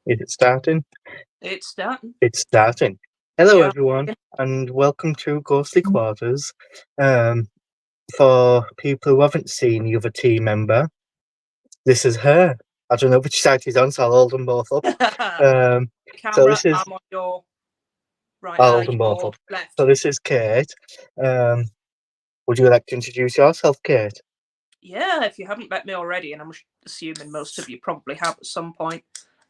Is it starting? It's starting. It's starting. Hello, Yeah. everyone, and welcome to Ghostly Quarters. Um, for people who haven't seen the other team member, this is her. I don't know which side she's on, so I'll hold them both up. Um, so Camera, this is I'm on your right, I'll hold them both your up. So left. this is Kate. Um, would you like to introduce yourself, Kate? Yeah, if you haven't met me already, and I'm assuming most of you probably have at some point.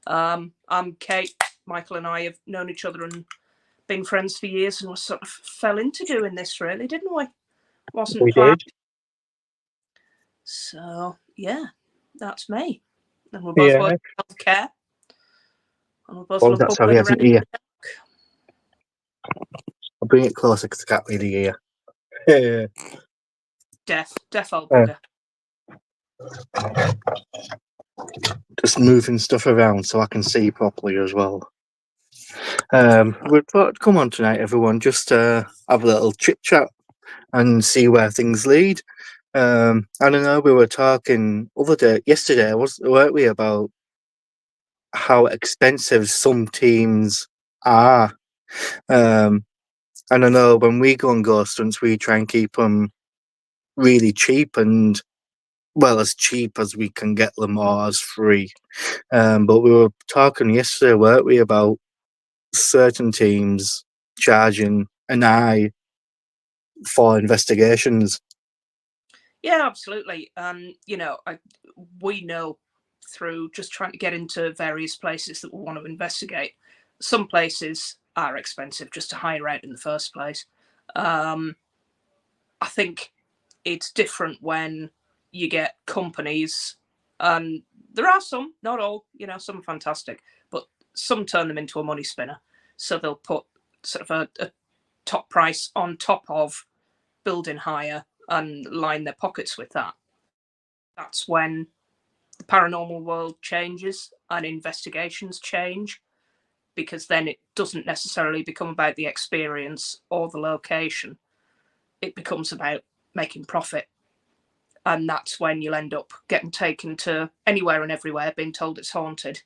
I'm Kate. Michael and I have known each other and been friends for years, and we sort of fell into doing this, really, didn't we? Wasn't We planned. did. So yeah, that's me. And we both work Yeah. in healthcare, and we both What was love that? Sorry, bumbling I around. didn't hear. I'll bring it closer because I can't really hear. Yeah. Deaf old Uh, bugger. just moving stuff around so I can see properly as well. We thought, come on tonight, everyone, just have a little chit chat and see where things lead. I don't know. We were talking yesterday, weren't we, about how expensive some teams are. Um, and I know when we go on ghost hunts, we try and keep them really cheap and well as cheap as we can get them or as free. But we were talking yesterday, weren't we, about certain teams charging an eye for investigations. Yeah, absolutely. We know through just trying to get into various places that we want to investigate. Some places are expensive just to hire out in the first place. Um, I think it's different when you get companies, and there are some, not all, some are fantastic, but some turn them into a money spinner. So they'll put sort of a top price on top of building hire and line their pockets with that. That's when the paranormal world changes and investigations change, because then it doesn't necessarily become about the experience or the location. It becomes about making profit. And that's when you'll end up getting taken to anywhere and everywhere, being told it's haunted,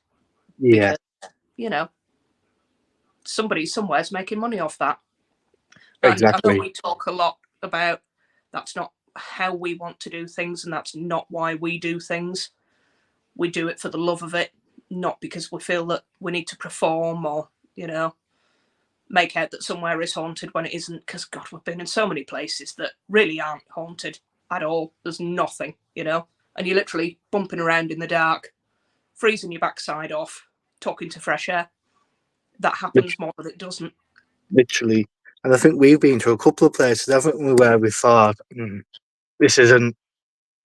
Yeah, because, you know, somebody somewhere's making money off that. And I know exactly. we talk a lot about that's not how we want to do things, and that's not why we do things. We do it for the love of it, not because we feel that we need to perform or, make out that somewhere is haunted when it isn't. Because, God, we've been in so many places that really aren't haunted at all. There's nothing. And you're literally bumping around in the dark, freezing your backside off, talking to fresh air. That happens Lit- more than it doesn't. Literally. And I think we've been to a couple of places, haven't we, where we thought, this isn't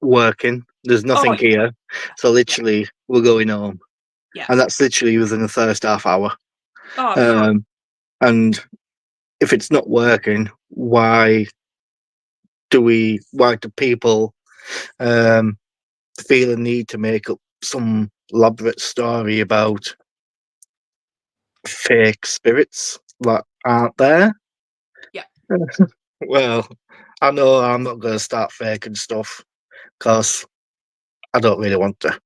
working. There's Oh, nothing yeah. here. So Yeah. literally, we're going home. Yeah. And that's literally within the first half hour. Oh, absolutely. Um, and if it's not working, why do people um, feel a need to make up some elaborate story about fake spirits that aren't there? Yeah. Well, I know I'm not going to start faking stuff because I don't really want to.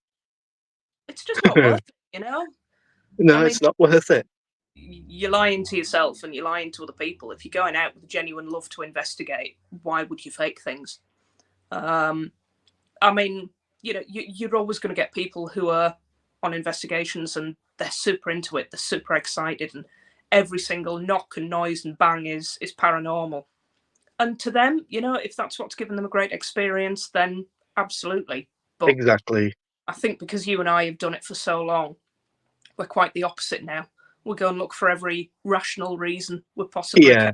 It's just not worth it. I No, mean, it's not worth it. you're lying to yourself and you're lying to other people. If you're going out with a genuine love to investigate, why would you fake things? Um, I mean, you're always going to get people who are on investigations and they're super into it, they're super excited, and every single knock and noise and bang is paranormal. And to them, if that's what's given them a great experience, then absolutely. But Exactly. I think because you and I have done it for so long, we're quite the opposite now. We go and look for every rational reason we possibly can. Yeah,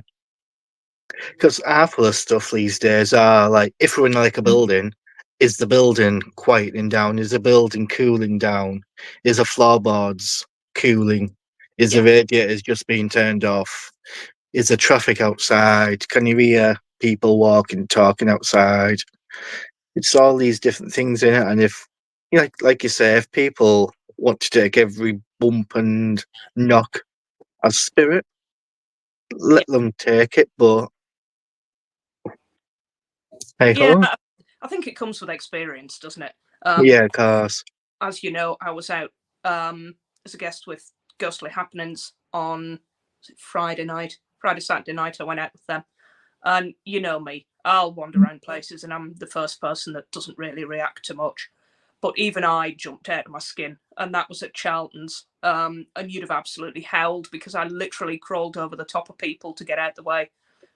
because half of the stuff these days are like, if we're in like a building, is the building quieting down? Is the building cooling down? Is the floorboards cooling? Is the Yeah, radiators just being turned off? Is the traffic outside? Can you hear people walking, talking outside? It's all these different things in it, and if like you say, if people want to take every bump and knock as spirit, yeah, let them take it. But hey yeah. ho, I think it comes with experience, doesn't it? yeah, cars, As you know, I was out. as a guest with Ghostly Happenings on Friday, Saturday night. I went out with them. And you know me, I'll wander around places and I'm the first person that doesn't really react to much. But even I jumped out of my skin, and that was at Charlton's. And you'd have absolutely howled because I literally crawled over the top of people to get out the way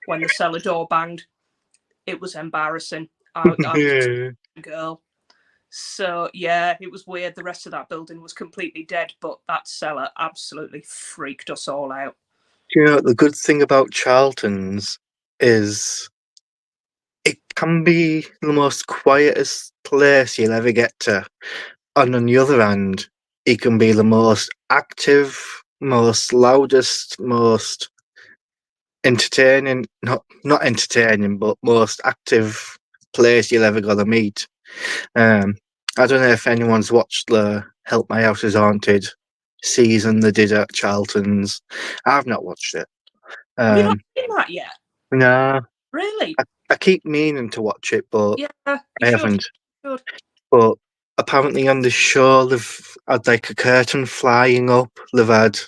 when the cellar door banged. It was embarrassing. I was a girl. So yeah, it was weird. The rest of that building was completely dead, but that cellar absolutely freaked us all out. You know, the good thing about Charlton's is it can be the most quietest place you'll ever get to. And on the other hand, it can be the most active, most loudest, most entertaining, not entertaining, but most active place you'll ever gonna meet. Um, I don't know if anyone's watched the Help My House is Haunted season they did at Charlton's. I've not watched it. Have you not Um, seen that yet? nah, Really? I keep meaning to watch it, but Yeah, you I should. haven't. You should. But apparently on the show they've had like a curtain flying up. They've had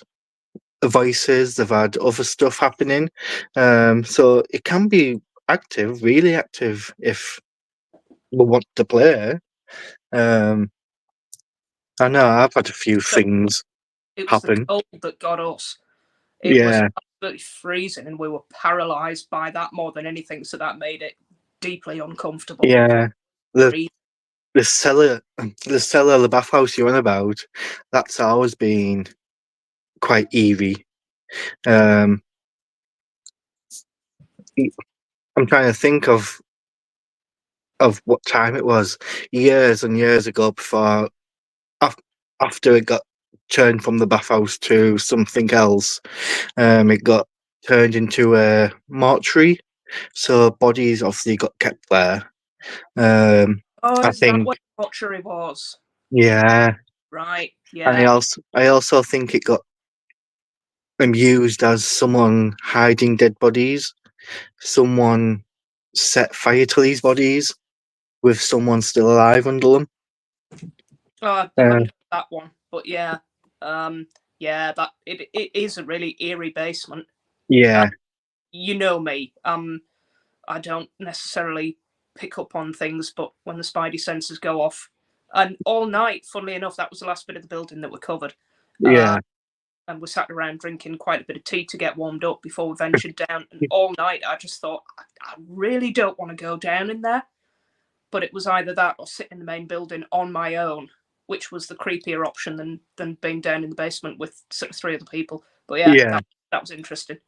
voices. They've had other stuff happening. So it can be active, really active, if we want to play. Um, I know I've had a few So things it was the happen. cold that got us. It was Yeah, absolutely freezing, and we were paralysed by that more than anything. So that made it deeply uncomfortable. yeah. The Freezing. the cellar, the bathhouse you're on about, that's always been quite eerie. Um, I'm trying to think of what time it was, years and years ago, before af- after it got turned from the bathhouse to something else. It got turned into a mortuary, so bodies obviously got kept there. Oh, I is that think, what butchery was? yeah, Right. and Yeah. I also think it got used as someone hiding dead bodies. Someone set fire to these bodies with someone still alive under them. Oh, I Uh, hadn't heard that one, but yeah. Um. Yeah. That it is a really eerie basement. Uh, yeah, you know me. I don't necessarily pick up on things, but when the spidey senses go off, and all night, funnily enough, that was the last bit of the building that we covered. Uh, yeah, and we sat around drinking quite a bit of tea to get warmed up before we ventured down. And all night, I just thought, I really don't want to go down in there. But it was either that or sit in the main building on my own, which was the creepier option than being down in the basement with sort of three other people. But yeah, yeah. that was interesting.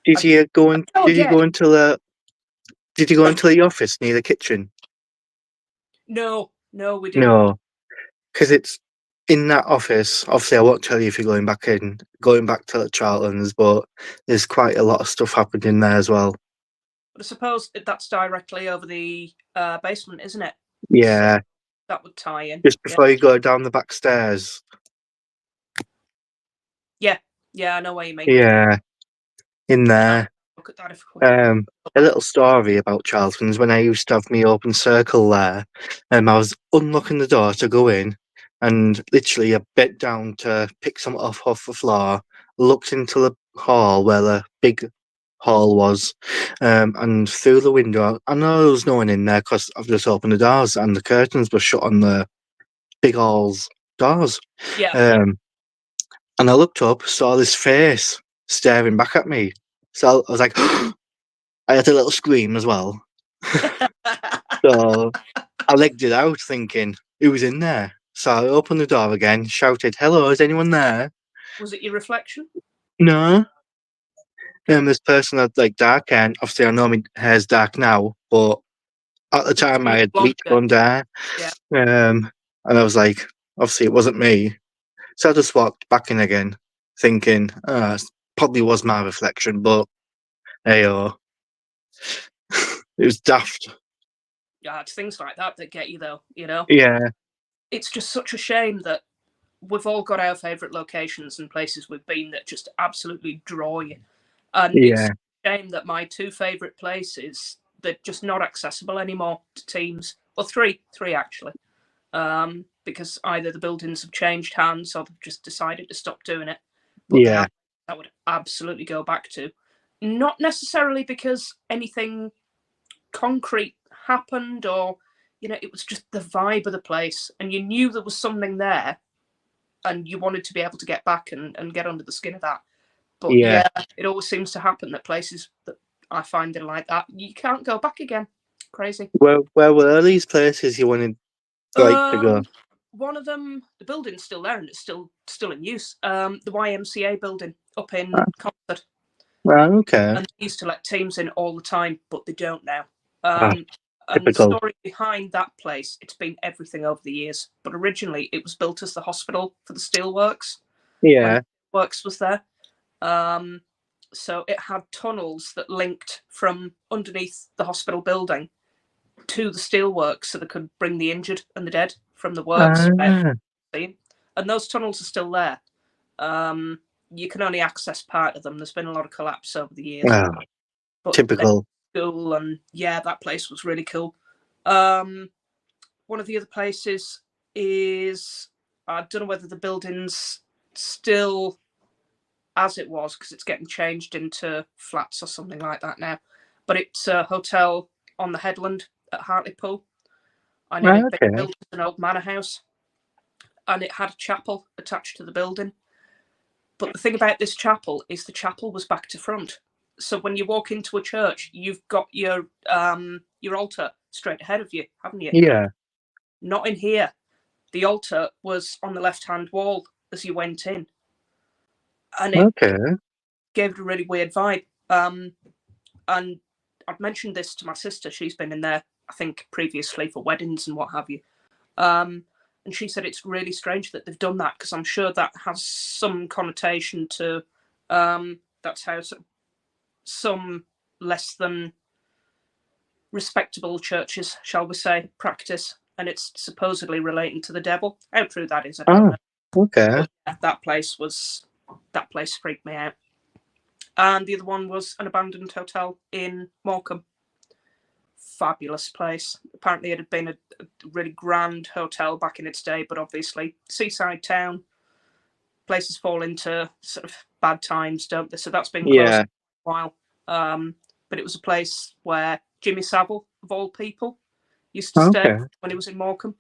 Did I, you go in? oh Did you yeah, go into the? Did you go into the office near the kitchen? no, we didn't. No, because it's in that office. Obviously, I won't tell you if you're going back to the Charlton's, but there's quite a lot of stuff happening there as well. But I suppose that's directly over the basement, isn't it? So Yeah, that would tie in. just Yeah, before you go down the back stairs. yeah, yeah. I know what you mean. Yeah, in Yeah, there. look at that if we Um, go a back. little story about Charlton's when I used to have my open circle there. I was unlocking the door to go in, and literally I bent down to pick something off the floor, looked into the hall where the big hall was, and through the window. I know there was no one in there because I've just opened the doors and the curtains were shut on the big hall's doors. Yeah. Um, and I looked up, saw this face staring back at me. So I was like, I had a little scream as well. So I legged it out thinking, who was in there? So I opened the door again, shouted, hello, is anyone there? Was it your reflection? No. Good. This person had like dark hair. And obviously, I know my hair's dark now, but at the time I had bleach Longer. blonde hair. Yeah. And I was like, obviously, it wasn't me. So I just walked back in again, thinking, it probably was my reflection, but hey, oh, it was daft. Yeah, it's things like that that get you though. You know, Yeah, it's just such a shame that we've all got our favourite locations and places we've been that just absolutely draw you. And it's yeah, a shame that my two favourite places, they're just not accessible anymore to teams. Well, three actually. because either the buildings have changed hands or they've just decided to stop doing it. But Yeah. I would absolutely go back to. Not necessarily because anything concrete happened, or it was just the vibe of the place, and you knew there was something there, and you wanted to be able to get back and get under the skin of that. But Yeah. it always seems to happen that places that I find are like that, you can't go back again. Crazy. Where were these places you wanted to go? One of them, the building's still there and it's still in use. The YMCA building up in Concord. Right, okay. And they used to let teams in all the time, but they don't now. And the Typical. story behind that place, it's been everything over the years. But originally, it was built as the hospital for the steelworks. Yeah. When the works was there. So it had tunnels that linked from underneath the hospital building to the steelworks, so they could bring the injured and the dead from the works. And those tunnels are still there. You can only access part of them. There's been a lot of collapse over the years. But typical. School, and that place was really cool. One of the other places is, I don't know whether the building's still as it was, because it's getting changed into flats or something like that now. But it's a hotel on the headland at Hartlepool, and it had been built as an old manor house, and it had a chapel attached to the building. But the thing about this chapel is the chapel was back to front. So when you walk into a church, you've got your altar straight ahead of you, haven't you? Yeah. Not in here. The altar was on the left-hand wall as you went in. And it gave it a really weird vibe. And I've mentioned this to my sister. She's been in there, I think, previously for weddings and what have you. And she said it's really strange that they've done that, because I'm sure that has some connotation to that's how some less than respectable churches, shall we say, practice, and it's supposedly relating to the devil. How true that is, I don't know. Okay. But that place freaked me out. And the other one was an abandoned hotel in Morecambe. Fabulous place. Apparently it had been a really grand hotel back in its day, but obviously seaside town, places fall into sort of bad times, don't they? So that's been closed for a while. But it was a place where Jimmy Savile, of all people, used to stay when he was in Morecambe.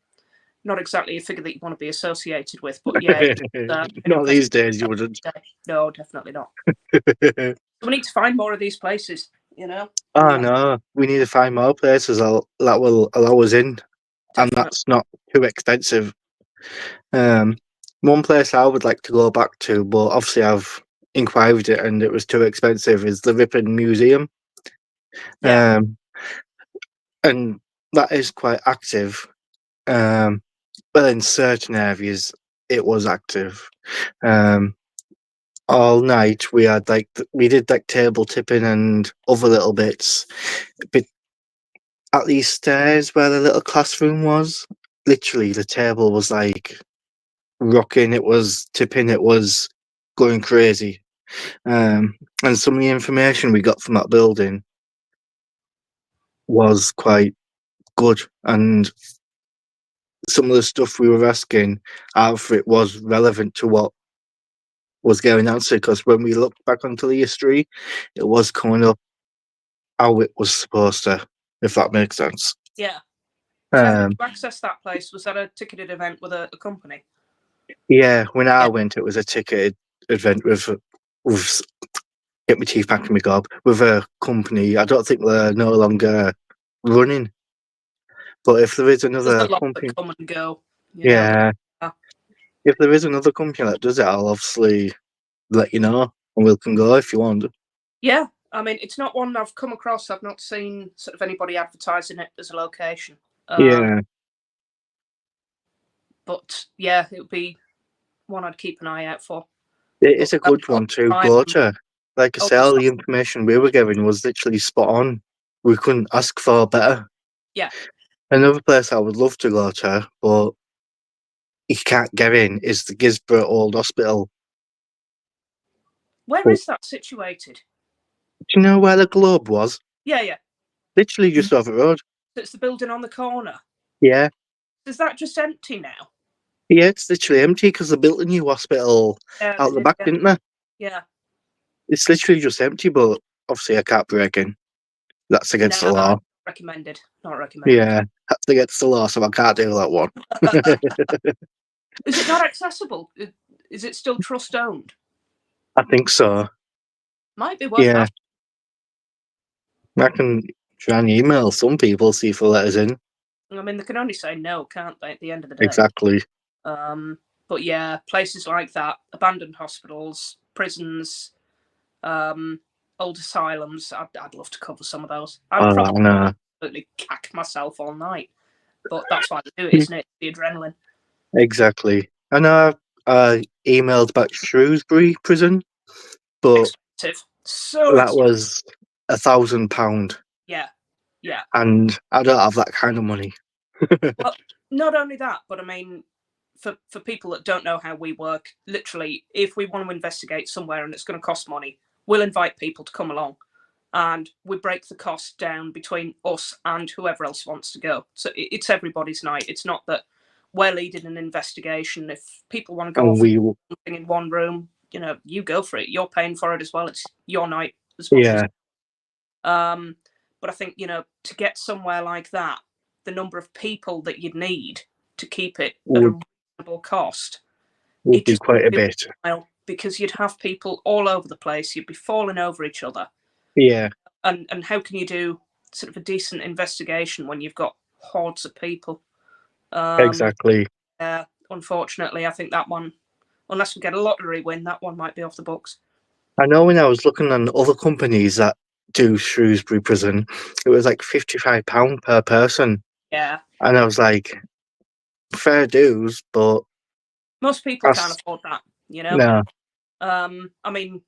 Not exactly a figure that you want to be associated with, but not these days, you wouldn't. No, definitely not. We need to find more of these places, Oh no, we need to find more places that will allow us in, and that's not too expensive. One place I would like to go back to, but obviously I've inquired it and it was too expensive, is the Ripon Museum. And that is quite active. But in certain areas it was active. All night we had we did table tipping and other little bits. But at these stairs where the little classroom was, literally the table was rocking, it was tipping, it was going crazy. And some of the information we got from that building was quite good, and some of the stuff we were asking out it was relevant to what was getting answered, because when we looked back onto the history, it was coming up how it was supposed to, if that makes sense. Yeah. So how did you access that place? Was that a ticketed event with a company? Yeah, when I went, it was a ticketed event with get my teeth back in my gob, with a company. I don't think they're no longer running. But if there is another company, come and go. Yeah. If there is another company that does it, I'll obviously let you know, and we can go if you want. Yeah, I mean, it's not one I've come across. I've not seen sort of anybody advertising it as a location. But yeah, it would be one I'd keep an eye out for. It is a good one to go to. Like I say, all the information we were given was literally spot on. We couldn't ask for better. Yeah. Another place I would love to go to, but you can't get in, is the Gisborough Old Hospital. Where is that situated? Do you know where the Globe was? Yeah. Literally just over the road. It's the building on the corner. Yeah. Is that just empty now? Yeah, it's literally empty because they built a new hospital Yeah, they out the did. back, Yeah, didn't they? yeah. It's literally just empty, but obviously I can't break in. That's against the Nah, law. recommended. Not recommended. Yeah, that's against the law, so I can't do that one. Is it not accessible? Is it still trust owned? I think so. Might be worth Yeah, asking. I can try and email some people, see if they'll let us in. I mean, they can only say no, can't they? At the end of the day. Exactly. Um, but yeah, places like that, abandoned hospitals, prisons, um, old asylums. I'd love to cover some of those. I'd Oh, probably I know. absolutely cack myself all night, but that's why they do it, isn't it? The adrenaline. Exactly. I know I emailed about Shrewsbury prison, but Expensive, so that expensive. was £1,000, Yeah, yeah. and I don't have that kind of money. Well, not only that, but I mean, for people that don't know how we work, literally, if we want to investigate somewhere and it's going to cost money, we'll invite people to come along, and we break the cost down between us and whoever else wants to go. So it's everybody's night. It's not that we're leading an investigation. If people want to go And off and we, do something in one room, you go for it. You're paying for it as well. It's your night as much as. yeah, Um, but I think, to get somewhere like that, the number of people that you'd need to keep it at a would reasonable cost, would it be just quite a wouldn't be bit. worthwhile, because you'd have people all over the place. You'd be falling over each other. Yeah, And how can you do sort of a decent investigation when you've got hordes of people? Um, exactly. Unfortunately, I think that one, unless we get a lottery win, that one might be off the books. I know when I was looking on other companies that do Shrewsbury prison, it was like £55 per person, Yeah, and I was like, fair dues, but most people can't that's afford that. no, I mean,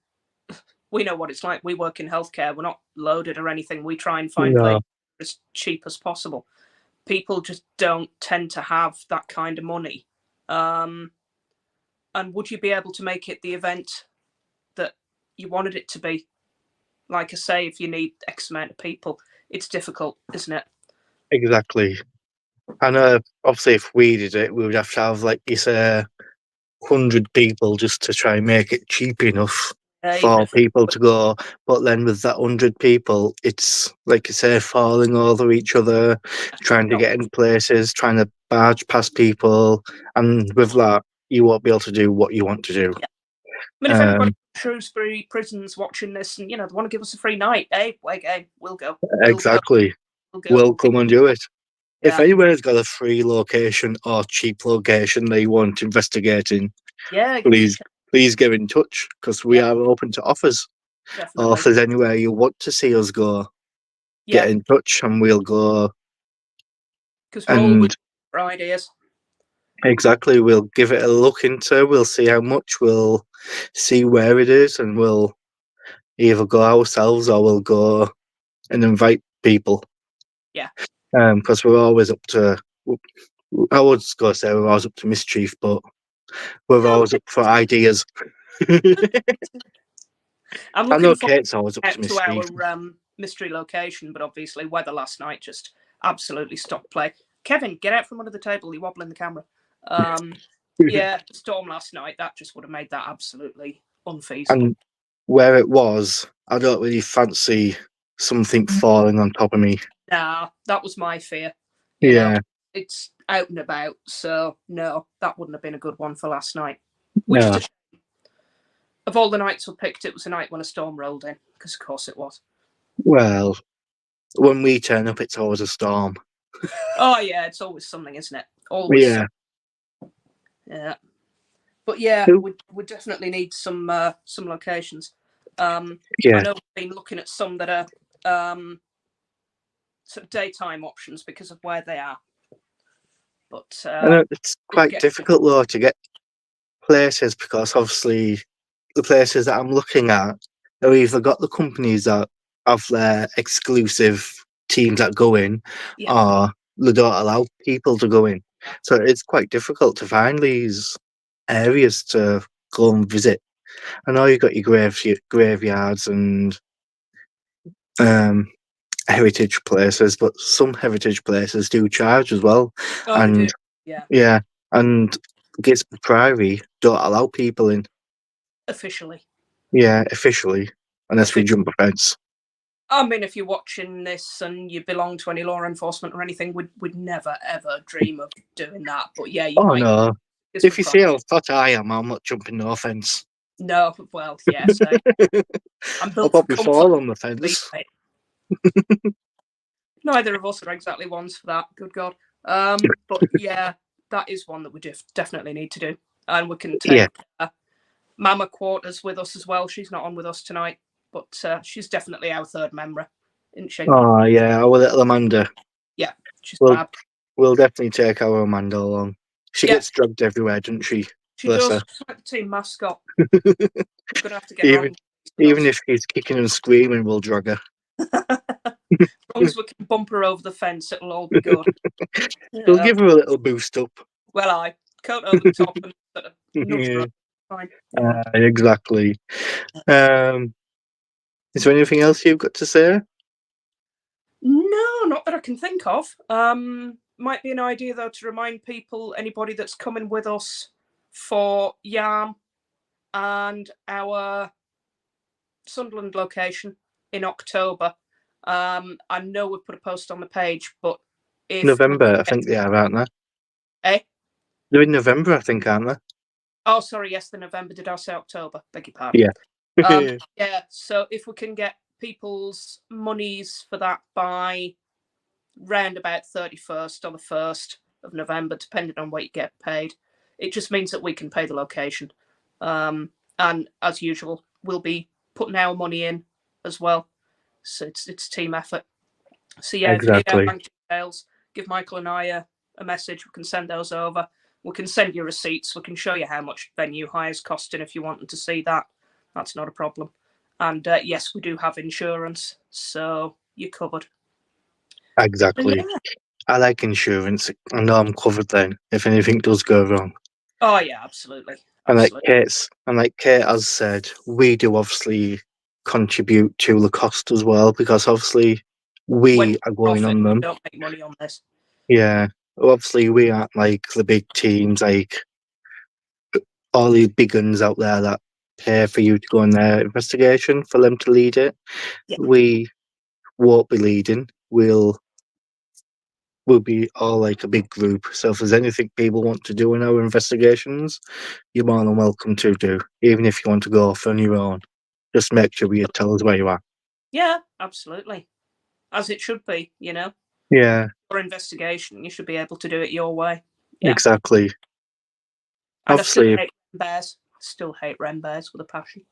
we know what it's like. We work in healthcare. We're not loaded or anything. We try and find no, places as cheap as possible. People just don't tend to have that kind of money. Um, and would you be able to make it the event that you wanted it to be? Like I say, if you need X amount of people, it's difficult, isn't it? exactly. I know. Obviously, if we did it, we would have to have, like you say, 100 people just to try and make it cheap enough Even for if people to go. But then with that 100 people, it's like you say, falling over each other, trying to not, get in places, trying to barge past people, and with that, you won't be able to do what you want to do. yeah. I mean, if anybody Um, in Shrewsbury prison's watching this and they want to give us a free night, hey, we're game. We'll go. We'll go. exactly. We'll go. We'll We'll keep. come and do it. If Yeah. anywhere's got a free location or cheap location they want investigating, Yeah. please please get in touch because we Yeah. are open to offers. Or if Definitely. there's anywhere you want to see us go, Yeah. get in touch and we'll go. Because we're always And for ideas. exactly, we'll give it a look into. We'll see how much. We'll see where it is, and we'll either go ourselves or we'll go and invite people. Yeah. Because we're always up to. I would go say we're always up to mischief, but we're Yeah. always up for ideas. I'm I looking know forward Kate's always up to to mischief. our mystery location, but obviously weather last night just absolutely stopped play. Kevin, get out from under the table. You're wobbling the camera. Um, yeah, storm last night. That just would have made that absolutely unfeasible. And where it was, I don't really fancy something falling on top of me. Nah, that was my fear. You know, Yeah, it's out and about, so no, that wouldn't have been a good one for last night. Which is no. a of all the nights we picked, it was a night when a storm rolled in, because of course it was. Well, when we turn up, it's always a storm. Oh yeah, it's always something, isn't it? Always Yeah, something. Yeah. But yeah, Who- we definitely need some locations. I yeah. know we've been looking at some that are sort of daytime options because of where they are, but I know it's we'll quite get. difficult though to get places because obviously the places that I'm looking at, they've either got the companies that have their exclusive teams that go in, Yeah. or they don't allow people to go in. So it's quite difficult to find these areas to go and visit. I know you've got your graveyards and um, heritage places, but some heritage places do charge as well. Oh, they do. And Yeah. yeah, and Gisborne Priory don't allow people in. Officially. Yeah, officially, unless we jump a fence. I mean, if you're watching this and you belong to any law enforcement or anything, we'd never ever dream of doing that. But yeah, you Oh might. no! It's If for you pride. see how fat I am, I'm not jumping no fence. No, well, yeah. So I'm I'll built for probably comfort. fall on the Believe fence. me. Neither of us are exactly ones for that. Good God. But yeah, that is one that we definitely need to do, and we can Yeah. take Mama Quarters with us as well. She's not on with us tonight, but she's definitely our third member, isn't she? Oh yeah, our little Amanda. Yeah, she's We'll fab. we'll definitely take our Amanda along. She Yeah. gets dragged everywhere, doesn't she? She Bless does. her. She's like the team mascot. We're gonna have to get her even on. even if she's kicking and screaming, we'll drag her. As long as we can bump her over the fence, it'll all be good. We'll give her a little boost up. Well, I coat over the top and sort of nudge her Yeah. up. Fine. Exactly. Is there anything else you've got to say? No, not that I can think of. Might be an idea though to remind people, anybody that's coming with us for Yarm and our Sunderland location in October. I know we put a post on the page, but if November, I think they are, aren't they? Eh? They're in November, I think, aren't they? Oh, sorry, yes, the November. Did I say October? Beg your pardon. Yeah. Yeah, so if we can get people's monies for that by round about 31st or the 1st of November, depending on what you get paid, it just means that we can pay the location. And as usual, we'll be putting our money in as well. So it's team effort. So yeah, if you need our Exactly. bank details, give Michael and I a message. We can send those over. We can send you receipts. We can show you how much venue hire's costing if you want to see that. That's not a problem. And yes, we do have insurance, so you're covered. Exactly. Yeah. I like insurance. I know I'm covered then if anything does go wrong. Oh yeah, absolutely. And Absolutely. like Kate has said, we do obviously contribute to the cost as well because obviously When we are going profit, on we them. don't make money on this. Yeah. Obviously we aren't like the big teams, like all these big guns out there that pay for you to go on their investigation for them to lead it. Yeah. We won't be leading. We'll be all like a big group. So if there's anything people want to do in our investigations, you're more than welcome to do, even if you want to go off on your own. Just make sure you tell us where you are. Yeah, absolutely. As it should be, you know. Yeah, For investigation, you should be able to do it your way. Yeah. exactly. And I still Obviously, hate bears. Still hate Ren bears with a passion.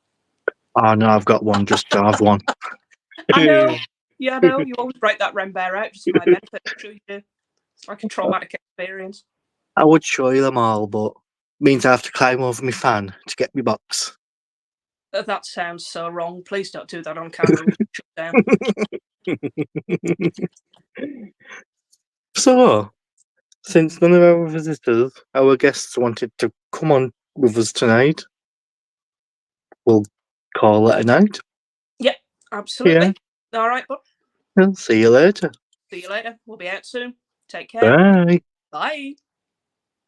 oh no, I've got one just to have one. I know. Yeah, I know. You always break that Ren bear out just for my benefit. I'm sure you do. It's like a traumatic experience. I would show you them all, but means I have to climb over my fan to get my box. That sounds so wrong. Please don't do that on camera. We'll shut down. So, since none of our visitors, our guests wanted to come on with us tonight, we'll call it a night. Yep, absolutely. All right, but I'll see you later. see you later. We'll be out soon. Take care. Bye. Bye.